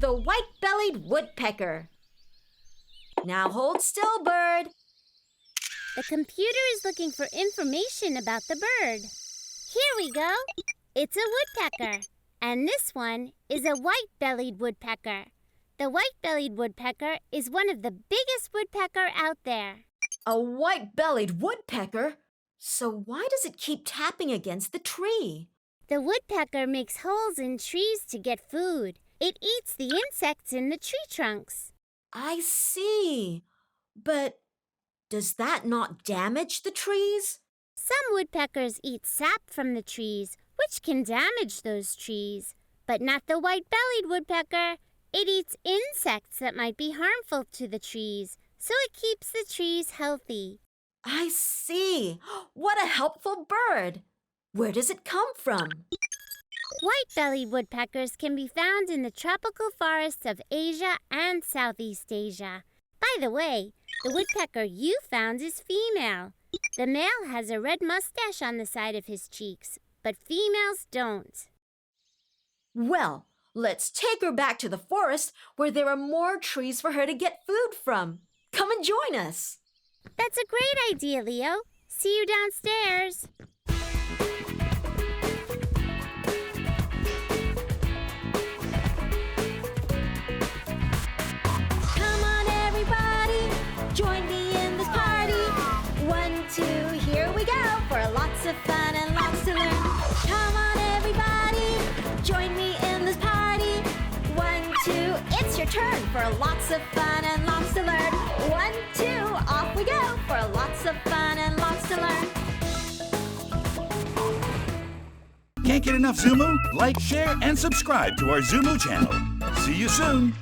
the white-bellied woodpecker. Now hold still, bird. The computer is looking for information about the bird. Here we go. It's a woodpecker. And this one is a white-bellied woodpecker. The white-bellied woodpecker is one of the biggest woodpecker out there. A white-bellied woodpecker? So why does it keep tapping against the tree? The woodpecker makes holes in trees to get food. It eats the insects in the tree trunks. I see. But does that not damage the trees? Some woodpeckers eat sap from the trees, which can damage those trees. But not the white-bellied woodpecker. It eats insects that might be harmful to the trees, so it keeps the trees healthy. I see. What a helpful bird. Where does it come from? White-bellied woodpeckers can be found in the tropical forests of Asia and Southeast Asia. By the way, the woodpecker you found is female. The male has a red mustache on the side of his cheeks, but females don't. Well, let's take her back to the forest where there are more trees for her to get food from. Come and join us. That's a great idea, Leo. See you downstairs. Come on, everybody. Join me in this party. 1, 2, here we go for lots of fun and lots to learn. Come on, everybody. Join me in this party. 1, 2, it's your turn for lots of fun and lots to learn. 1, 2, off we go for lots of fun and lots to learn. Can't get enough ZooMoo? Like, share, and subscribe to our ZooMoo channel. See you soon.